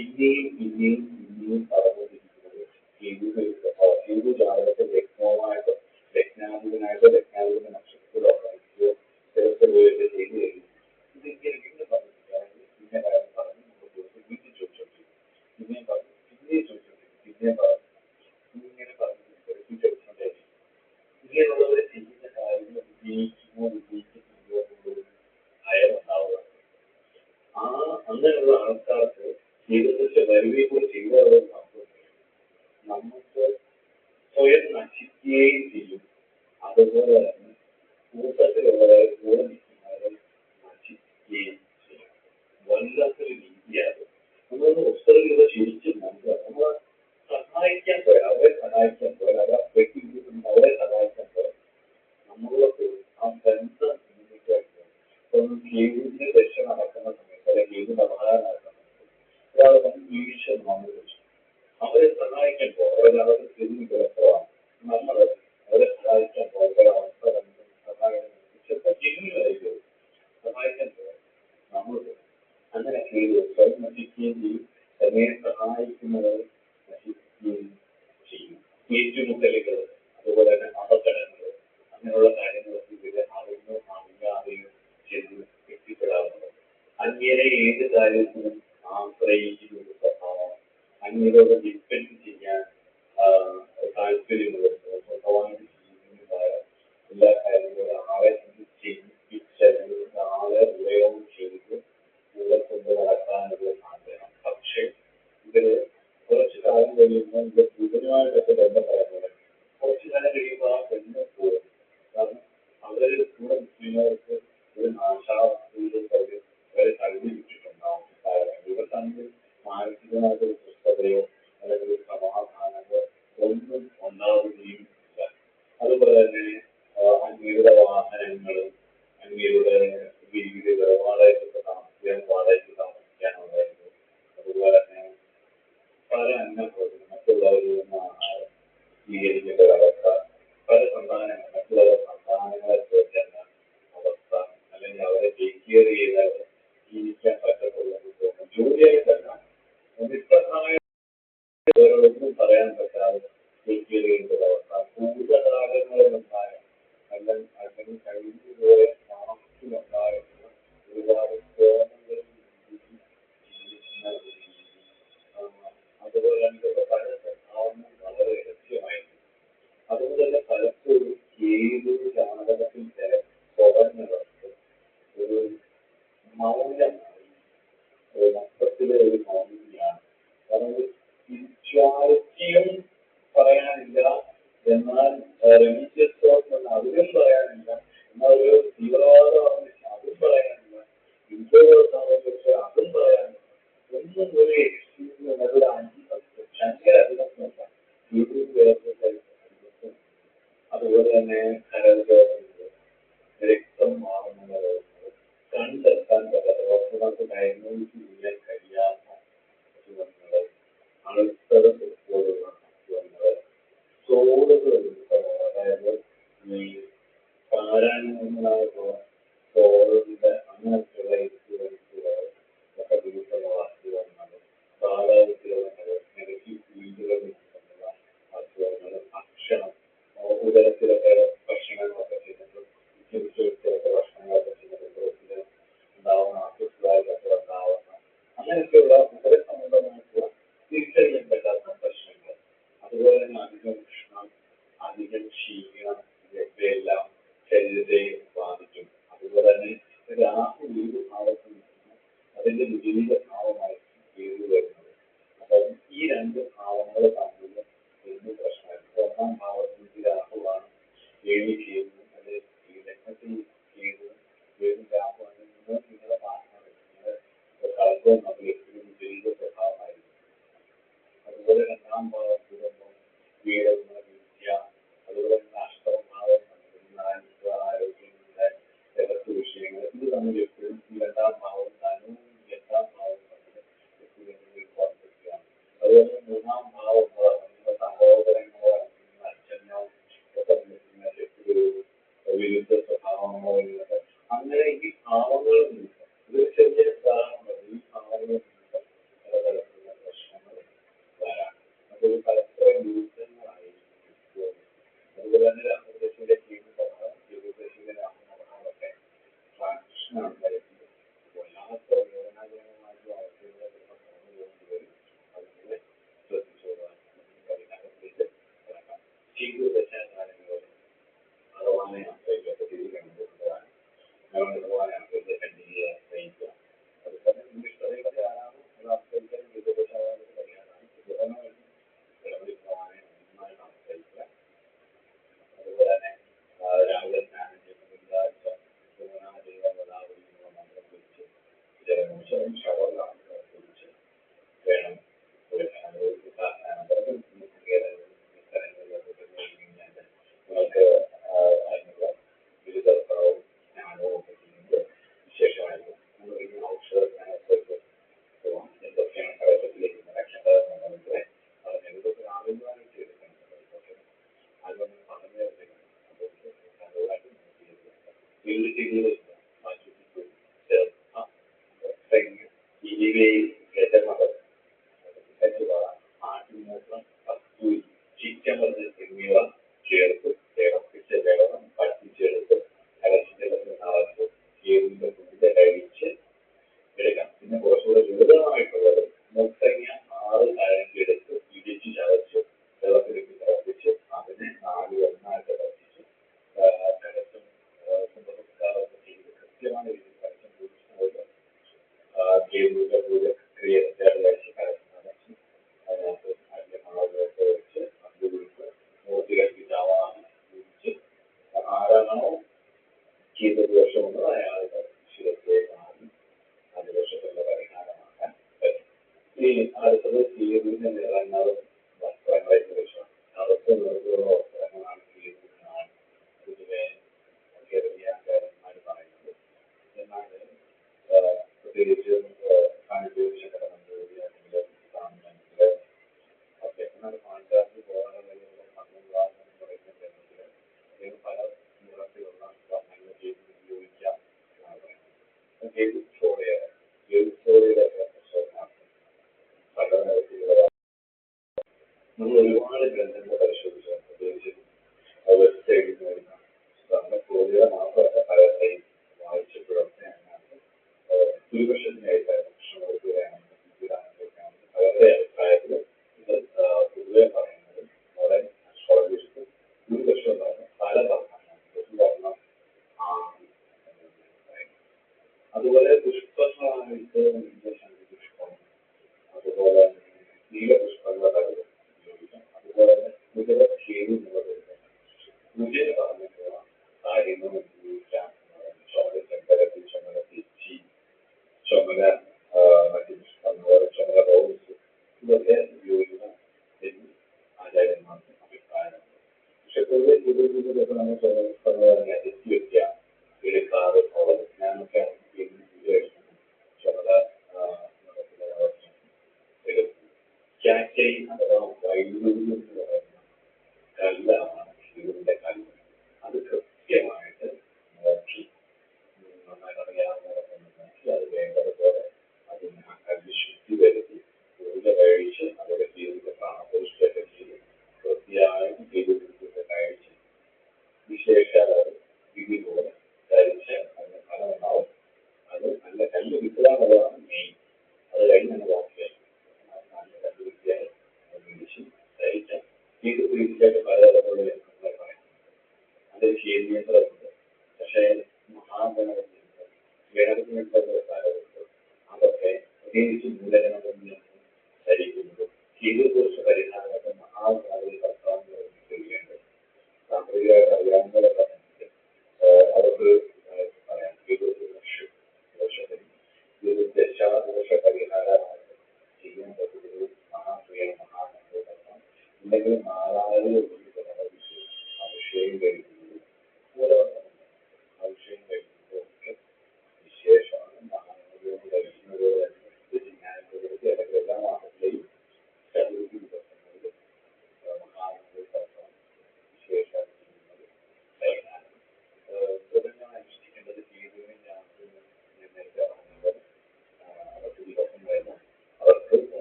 പിന്നെയും പറഞ്ഞുകൊണ്ടിരിക്കുന്നത് ഹിന്ദു ജാതകത്തെ വ്യക്തമായിട്ട് രത്നാധിപന്റെ നക്ഷത്രത്തിലോ ചിലപ്പോൾ ചെയ്തു കഴിഞ്ഞു ഇതിങ്ങനെ വീണ്ടും പറഞ്ഞിരിക്കുകയാണെങ്കിൽ പിന്നെ കാര്യം പറഞ്ഞ് നമുക്ക് വീട്ടിൽ ചോദിച്ചോണ്ടിരിക്കും പിന്നെയും പറഞ്ഞു പിന്നെയും ചോദിച്ചോണ്ടിരിക്കും പിന്നെയും പറഞ്ഞു ഇങ്ങനെ പറഞ്ഞ് പഠിപ്പിച്ചെടുക്കേണ്ടായിരിക്കും ഇങ്ങനെയുള്ളവരെ ചെയ്യുന്ന കാര്യങ്ങൾ വിജയിക്കുമോ ഭയമുണ്ടാവുക അങ്ങനെയുള്ള ആൾക്കാർക്ക് ജീവിതത്തിൽ വരുകയും കൂടി ചെയ്യുന്നവരെ നമുക്ക് സ്വയം നശിക്കുകയും ചെയ്യും അതുപോലെ തന്നെ കൂട്ടത്തിലുള്ളവരെ കൂടെ നിൽക്കുന്നവരെ നശിക്കുകയും ചെയ്യും വല്ലാത്തൊരു രീതിയാണ് നമ്മളൊന്ന് ഒബ്സർവ് ചെയ്ത് ശരിക്കും നമ്മൾ സഹായിക്കാൻ പോയാൽ അവരെ സഹായിക്കാൻ പോയാൽ അവരെ വ്യക്തി അവരെ സഹായിക്കാൻ പോയാൽ നമ്മളൊക്കെ ആ ബന്ധം കേവിന്റെ രക്ഷ നടക്കുന്ന സമയത്ത് അല്ലെങ്കിൽ കേവിന്റെ അപകടം നടക്കുന്ന സമയത്ത് ഒരാൾ വീഴ്ച നമ്മൾ വെച്ചു അവരെ സഹായിക്കാൻ പോകും അവർക്ക് തിരിഞ്ഞു കിടക്കുവാണ് നമ്മൾ അവരെ സഹായിക്കാൻ പോകുന്ന അവസ്ഥ സഹായം ചിലപ്പോൾ ജനുവിനായിരിക്കും സഹായിക്കാൻ പോകാം നമ്മൾ അങ്ങനെ ചെയ്ത് സ്വയം നശിക്കുകയും ചെയ്യും തന്നെ സഹായിക്കുന്നവരെ നശിക്കുകയും ചെയ്യും ഏറ്റുമുട്ടലുകൾ അതുപോലെ തന്നെ അപകടങ്ങൾ അങ്ങനെയുള്ള കാര്യങ്ങളൊക്കെ ഇവരെ അറിയാതെയും ചെയ്ത് എത്തിപ്പെടാറുണ്ട് അങ്ങേരെ ഏത് കാര്യത്തിനും ആശ്രയിക്കുന്ന ഒരു സ്വഭാവം അങ്ങനെയോട് ഡിപ്പെൻഡ് ചെയ്യാൻ താല്പര്യമുള്ളത് സ്വന്തമായിട്ട് ചെയ്യുന്നതായ എല്ലാ കാര്യങ്ങളും ആളെ ചെയ്യിപ്പിച്ചത് ആളെ ഉപയോഗം ചെയ്ത് ഇവിടെ കൊണ്ട് നടക്കാനുള്ള ആഗ്രഹം പക്ഷേ ഇവര് കുറച്ചു കാലം കഴിയുമ്പോൾ ഇത് ബുധനുമായിട്ടൊക്കെ ബന്ധപ്പെടുന്നത് കുറച്ചു കാലം കഴിയുമ്പോൾ ആ ബന്ധം പോകും കാരണം അവര് കൂടെ മുസ്ലിങ്ങൾക്ക് ഒരു നാശാവസ്ഥയിലേക്ക് അവരെ തള്ളി വിട്ടിട്ടുണ്ടാവും ഇവർ തമ്മിൽ മാനസികമായിട്ടൊരു സ്വസ്ഥതയോ അല്ലെങ്കിൽ സമാധാനമോ ഒന്നും ഉണ്ടാവുകയും ഇല്ല അതുപോലെ തന്നെ അങ്ങയുടെ വാഹനങ്ങളും അങ്ങയുടെ വീടുകൾ വാടകയ്ക്ക് താമസിക്കാനുണ്ടായിരുന്നു അതുപോലെ തന്നെ പല അന്നഭോജനം മറ്റുള്ളവരിൽ നിന്ന് ആഹാരം സ്വീകരിക്കേണ്ട ഒരവസ്ഥ പല മറ്റുള്ളവർ സന്താനങ്ങളെ ചോദിക്കേണ്ട അവസ്ഥ അല്ലെങ്കിൽ അവരെ ടേക്ക് കെയർ ചെയ്താൽ ജീവിക്കാൻ പറ്റത്തുള്ളൂ ജോലിയായിട്ടല്ല നിസ്സഹായ ഒന്നും പറയാൻ പറ്റാതെ ടേക്ക് കെയർ ചെയ്യേണ്ട ഒരവസ്ഥ ഭൂതകാലങ്ങളുണ്ടായ അല്ലെങ്കിൽ കഴിഞ്ഞുപോയ താമസത്തിലുണ്ടായിട്ടുള്ള ഒരുപാട് കോണങ്ങളിൽ ജീവിക്കുന്ന ഒരു രീതി അതുപോലെ തന്നെ പല സ്വഭാവങ്ങളും വളരെ രഹസ്യമായിരുന്നു അതുകൊണ്ട് തന്നെ പലപ്പോഴും ഏത് ജാതകത്തിൽ കുറഞ്ഞവർക്ക് ഒരു മൗനമായി മൊത്തത്തിലെ ഒരു മൗനിയാണ് കാരണം സ്പിരിച്വാലിറ്റിയും പറയാനില്ല എന്നാൽ റിലീജിയസ് തോട്ട് അതിലും പറയാനില്ല എന്നാൽ ഒരു തീവ്രവാദമാണെന്ന് വെച്ചാൽ അതും പറയാനില്ല ഹിന്ദുവാണെന്ന് അതും പറയാനില്ല ഒന്നും ഒരു എക്സ്ക്യൂസ് ഒരു അധികം അതുപോലെ തന്നെ കരളുവേദനകൾ രക്തം മാറുന്ന രോഗങ്ങൾ കണ്ടെത്താൻ പറ്റാത്ത ഡോക്ടർമാർക്ക് ഡയഗ്നോസ് ചെയ്യാൻ കഴിയാത്ത അസുഖങ്ങൾ അണുക്കൾ പോലുള്ള അസുഖങ്ങൾ തോടുകൾ അതായത് ഈ പാരാന്യങ്ങളായ തോടിന്റെ അങ്ങനെയൊക്കെയുള്ള ഇൻഫ്ലുവൻസുകൾ ഒക്കെ വീട്ടിലുള്ള അസുഖങ്ങൾ കാലാവസ്ഥകൾ നെഗറ്റീവ് ഫീൽഡുകളിൽ നിന്നുള്ള അസുഖങ്ങൾ ഭക്ഷണം ഉദരത്തിലൊക്കെ ഭക്ഷണങ്ങളൊക്കെ ചെയ്യുന്നത് ചികിത്സയൊക്കെ ഭക്ഷണങ്ങളൊക്കെ ചെയ്യുന്നത് ഉണ്ടാവുന്ന അസ്വസ്ഥതകളൊക്കെ ഉണ്ടാവുന്ന അങ്ങനെയൊക്കെയുള്ള ഉദര സംബന്ധമായിട്ടുള്ള തിരിച്ചറിയാൻ പറ്റാത്ത പ്രശ്നങ്ങൾ അതുപോലെ തന്നെ അധികം ഉഷ്ണം അധികം ക്ഷീണം ഇവയെല്ലാം ശരീരത്തെ ബാധിക്കും അതുപോലെ തന്നെ രാഹു ഏത് ഭാവത്തിൽ നിന്നും അതിന്റെ വിപരീത ഭാവമായിരിക്കും ഏത് വരുന്നത് അപ്പം ഈ രണ്ട് ഭാവങ്ങൾ തമ്മിൽ എന്ത് പ്രശ്നമായിരിക്കും ഒന്നാം ഭാവത്തിൽ രാഹുവാണ് ഏഴ് ചെയ്യുന്നത് അത് ഈ ലഗ്നത്തിൽ ചെയ്തത് ഏത് രാഹുവാണ് നിങ്ങളുടെ പാർട്ട്ണർ കളത്വം നമ്മൾ എപ്പോഴും വിപരീത സ്വഭാവമായിരിക്കും അതുപോലെ രണ്ടാം ഭാവം കൂടുമ്പോൾ വീടുന്ന വിദ്യ അതുപോലെ തന്നെ അഷ്ടഭാവം ആരോഗ്യങ്ങളുടെ ജഗത്ത് വിഷയങ്ങൾ ഇത് തമ്മിൽ എപ്പോഴും ഈ രണ്ടാം ഭാവം ധനവും എട്ടാം ഭാവം തമ്മിൽ എപ്പോഴും വർദ്ധിക്കുകയാണ് അതുപോലെ മൂന്നാം ഭാവം നമ്മുടെ സഹോദരങ്ങളോ അച്ഛനോ ഒക്കെ എപ്പോഴും വിരുദ്ധ സ്വഭാവങ്ങളോ ഉള്ളത് അങ്ങനെ ഈ ഭാവങ്ങൾ നിമിത്തം ഇത് ചെറിയ ഉദാഹരണങ്ങൾ ഈ ഭാവങ്ങൾ നിമിത്തം പലതരത്തിലുള്ള